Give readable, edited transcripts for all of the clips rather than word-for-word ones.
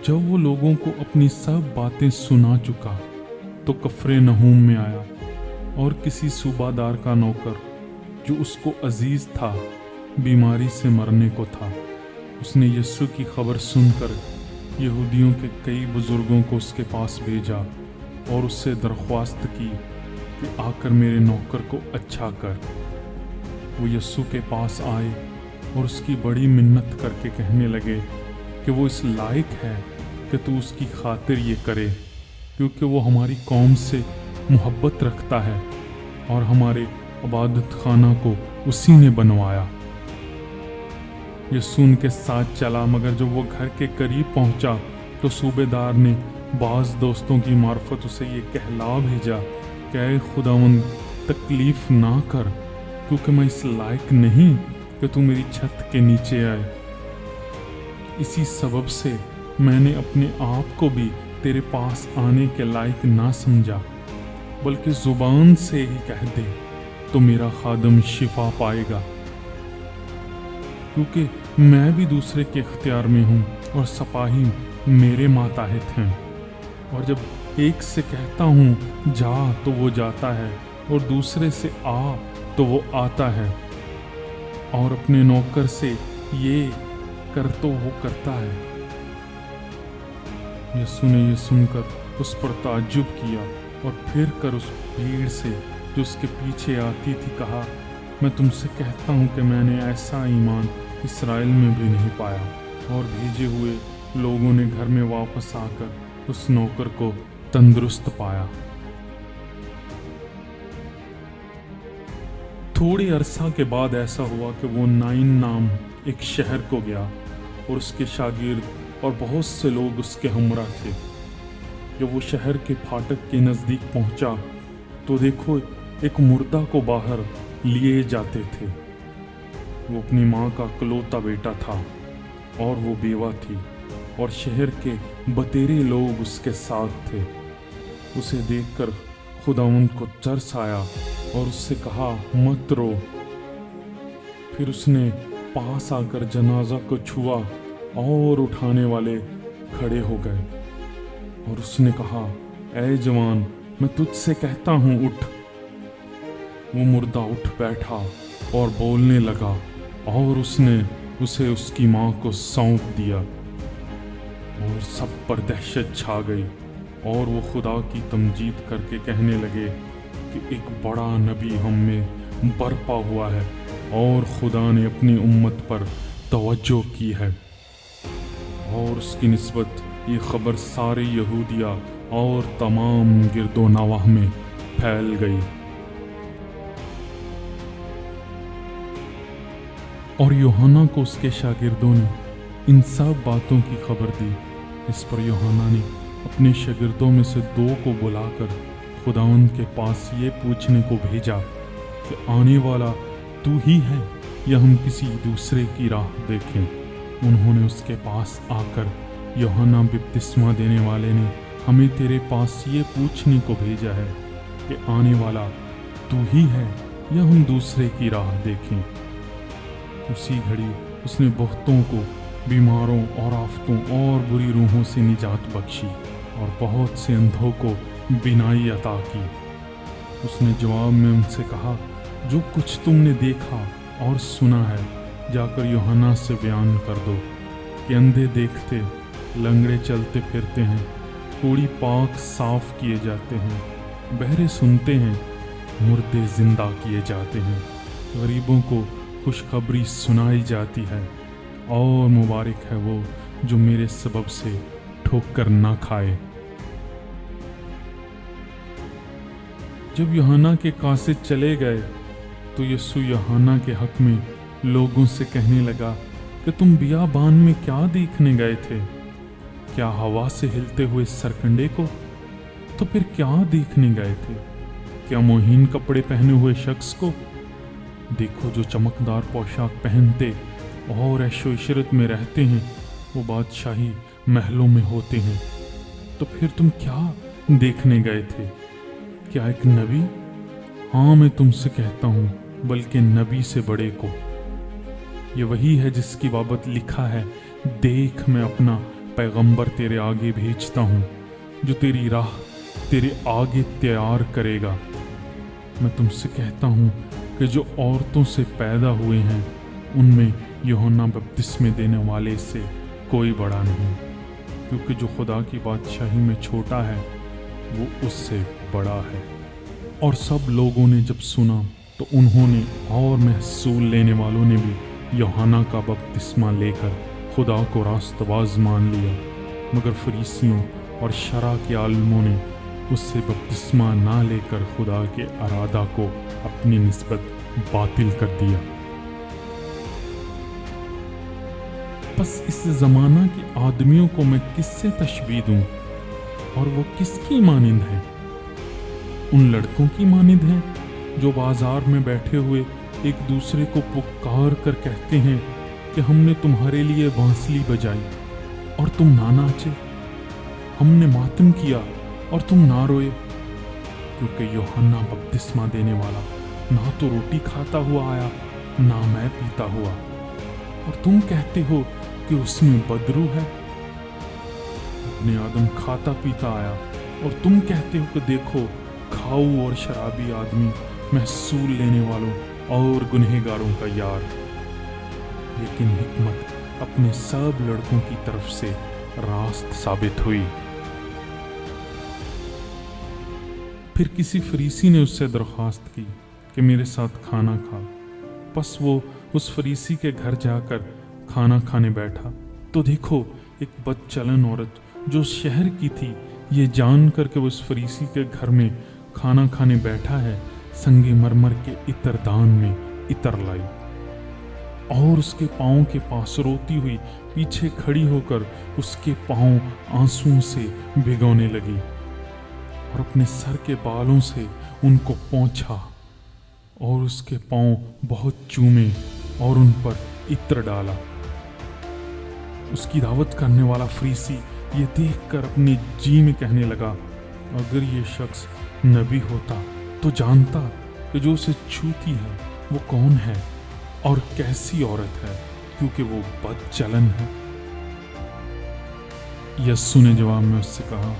जब वो लोगों को अपनी सब बातें सुना चुका तो कफरनहूम में आया, और किसी सूबादार का नौकर जो उसको अजीज था बीमारी से मरने को था। उसने यीशु की खबर सुनकर यहूदियों के कई बुजुर्गों को उसके पास भेजा और उससे दरख्वास्त की कि आकर मेरे नौकर को अच्छा कर। वो यीशु के पास आए और उसकी बड़ी मिन्नत करके कहने लगे कि वो इस लायक है कि तू उसकी खातिर ये करे, क्योंकि वो हमारी कौम से मोहब्बत रखता है और हमारे इबादत खाना को उसी ने बनवाया। यीशु उनके साथ चला, मगर जब वो घर के करीब पहुंचा तो सूबेदार ने बाज़ दोस्तों की मार्फत उसे ये कहला भेजा कि ऐ खुदावंद, तकलीफ ना कर, क्योंकि मैं इस लायक नहीं कि तू मेरी छत के नीचे आए। इसी सबब से मैंने अपने आप को भी तेरे पास आने के लायक ना समझा, बल्कि ज़ुबान से ही कह दे तो मेरा खादम शिफा पाएगा। क्योंकि मैं भी दूसरे के इख्तियार में हूँ और सिपाही मेरे माताहत हैं, और जब एक से कहता हूँ जा तो वो जाता है और दूसरे से आ तो वो आता है, और अपने नौकर से ये कर तो वो करता है। यीशु ने ये सुनकर उस पर ताज्जुब किया और फिर कर उस भीड़ से जो उसके पीछे आती थी कहा, मैं तुमसे कहता हूँ कि मैंने ऐसा ईमान इसराइल में भी नहीं पाया। और भेजे हुए लोगों ने घर में वापस आकर उस नौकर को तंदुरुस्त पाया। थोड़ी अरसा के बाद ऐसा हुआ कि वो नाइन नाम एक शहर को गया और उसके शागिर्द और बहुत से लोग उसके हमरा थे। जब वो शहर के फाटक के नज़दीक पहुंचा तो देखो एक मुर्दा को बाहर लिए जाते थे। वो अपनी माँ का इकलौता बेटा था और वो बेवा थी, और शहर के बतेरे लोग उसके साथ थे। उसे देखकर खुदावंद को तरस आया और उससे कहा, मत रो। फिर उसने पास आकर जनाजा को छुआ और उठाने वाले खड़े हो गए, और उसने कहा, ऐ जवान, मैं तुझसे कहता हूँ उठ। वो मुर्दा उठ बैठा और बोलने लगा, और उसने उसे उसकी माँ को सौंप दिया। और सब पर दहशत छा गई, और वो खुदा की तमजीद करके कहने लगे कि एक बड़ा नबी हम में बरपा हुआ है, और खुदा ने अपनी उम्मत पर तवज्जो की है। और उसकी निस्बत ये खबर सारे यहूदिया और तमाम गिरदो नवाह में फैल गई। और यूहन्ना को उसके शागिर्दों ने इन सब बातों की खबर दी। इस पर यूहन्ना ने अपने शागिर्दों में से 2 को बुलाकर खुदावंद के पास ये पूछने को भेजा कि आने वाला तू ही है या हम किसी दूसरे की राह देखें। उन्होंने उसके पास आकर, यूहन्ना बपतिस्मा देने वाले ने हमें तेरे पास ये पूछने को भेजा है कि आने वाला तू ही है या हम दूसरे की राह देखें। उसी घड़ी उसने बहुतों को बीमारों और आफतों और बुरी रूहों से निजात बख्शी और बहुत से अंधों को बीनाई अता की। उसने जवाब में उनसे कहा, जो कुछ तुमने देखा और सुना है जाकर यूहन्ना से बयान कर दो कि अंधे देखते, लंगड़े चलते फिरते हैं, कोढ़ी पाक साफ किए जाते हैं, बहरे सुनते हैं, मुर्दे जिंदा किए जाते हैं, गरीबों को खुशखबरी सुनाई जाती है, और मुबारक है वो जो मेरे सबब से ठोकर ना खाए। जब यूहन्ना के कासिद चले गए तो यीशु यूहन्ना के हक में लोगों से कहने लगा कि तुम बियाबान में क्या देखने गए थे? क्या हवा से हिलते हुए सरकंडे को? तो फिर क्या देखने गए थे? क्या मोहीन कपड़े पहने हुए शख्स को? देखो, जो चमकदार पोशाक पहनते और ऐशो इशरत में रहते हैं वो बादशाही महलों में होते हैं। तो फिर तुम क्या देखने गए थे? क्या एक नबी? हाँ, मैं तुमसे कहता हूँ, बल्कि नबी से बड़े को। ये वही है जिसकी बाबत लिखा है, देख मैं अपना पैगंबर तेरे आगे भेजता हूँ जो तेरी राह तेरे आगे तैयार करेगा। मैं तुमसे कहता हूँ कि जो औरतों से पैदा हुए हैं उनमें यूहन्ना बपतिस्मे देने वाले से कोई बड़ा नहीं, क्योंकि जो खुदा की बादशाही में छोटा है वो उससे बड़ा है। और सब लोगों ने जब सुना तो उन्होंने और महसूल लेने वालों ने भी यूहन्ना का बपतिस्मा लेकर खुदा को रास्तबाज मान लिया, मगर फरीसियों और शरा के आलिमों ने उससे बपतिस्मा ना लेकर खुदा के इरादा को अपनी निस्बत बातिल कर दिया। बस इस ज़माना के आदमियों को मैं किससे तशबीह दूं, और वो किसकी मानिंद है? उन लड़कों की मानिंद है जो बाजार में बैठे हुए एक दूसरे को पुकार कर कहते हैं कि हमने तुम्हारे लिए बांसुरी बजाई और तुम ना नाचे, हमने मातम किया और तुम ना रोए। क्योंकि यूहन्ना बपतिस्मा देने वाला ना तो रोटी खाता हुआ आया ना मैं पीता हुआ, और तुम कहते हो कि उसमें बदरू है। अपने आदम खाता पीता आया और तुम कहते हो कि देखो खाऊ और शराबी आदमी, महसूल लेने वालों और गुनहगारों का यार। लेकिन हिकमत अपने सब लड़कों की तरफ से रास्त साबित हुई। फिर किसी फरीसी ने उससे दरख्वास्त की कि मेरे साथ खाना खा। बस वो उस फरीसी के घर जाकर खाना खाने बैठा तो देखो एक बदचलन औरत जो शहर की थी, ये जान कर के उस फरीसी के घर में खाना खाने बैठा है, संगे मरमर के इत्रदान में इत्र लाई और उसके पाँव के पास रोती हुई पीछे खड़ी होकर उसके पाँव आंसुओं से भिगोने लगी और अपने सर के बालों से उनको पोंछा और उसके पाँव बहुत चूमे और उन पर इत्र डाला। उसकी दावत करने वाला फरीसी ये देखकर अपने जी में कहने लगा, अगर ये शख्स नबी होता तो जानता कि जो उसे छूती है वो कौन है और कैसी औरत है, क्योंकि वो बदचलन है। यस्सु ने जवाब में उससे कहा,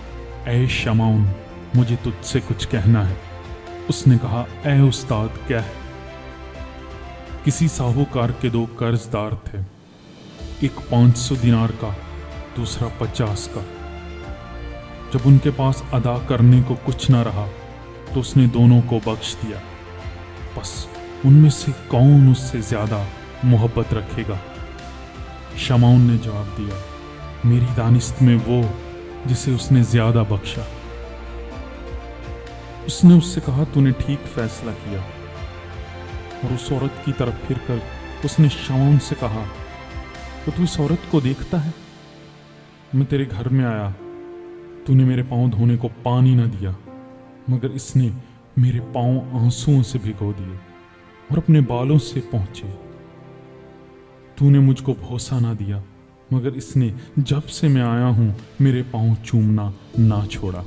ऐ शमौन, मुझे तुझसे कुछ कहना है। उसने कहा, ऐ उस्ताद, क्या है? किसी साहूकार के 2 कर्जदार थे, एक 500 दिनार का, दूसरा 50 का। जब उनके पास अदा करने को कुछ न रहा तो उसने दोनों को बख्श दिया। बस उनमें से कौन उससे ज्यादा मोहब्बत रखेगा? शमौन ने जवाब दिया, मेरी दानिस्त में वो जिसे उसने ज्यादा बख्शा। उसने उससे कहा, तूने ठीक फैसला किया। और उस औरत की तरफ फिरकर उसने शमौन से कहा, तो तू इस औरत को देखता है? मैं तेरे घर में आया, तूने मेरे पांव धोने को पानी न दिया, मगर इसने मेरे पांव आंसुओं से भिगो दिए और अपने बालों से पोंछे। तूने मुझको भोसा ना दिया, मगर इसने जब से मैं आया हूं मेरे पांव चूमना ना छोड़ा।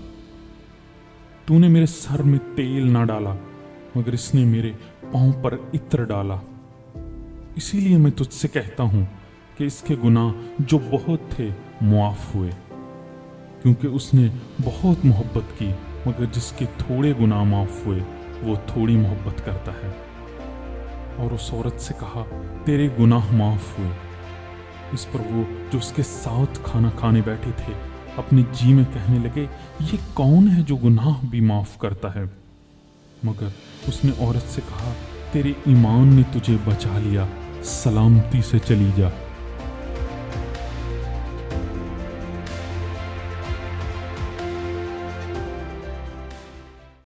तूने मेरे सर में तेल ना डाला, मगर इसने मेरे पांव पर इत्र डाला। इसीलिए मैं तुझसे कहता हूं कि इसके गुनाह जो बहुत थे मुआफ हुए, क्योंकि उसने बहुत मोहब्बत की, मगर जिसके थोड़े गुनाह माफ हुए वो थोड़ी मोहब्बत करता है। और उस औरत से कहा, तेरे गुनाह माफ हुए। इस पर वो जो उसके साथ खाना खाने बैठे थे अपने जी में कहने लगे, ये कौन है जो गुनाह भी माफ करता है? मगर उसने औरत से कहा, तेरे ईमान ने तुझे बचा लिया, सलामती से चली जा।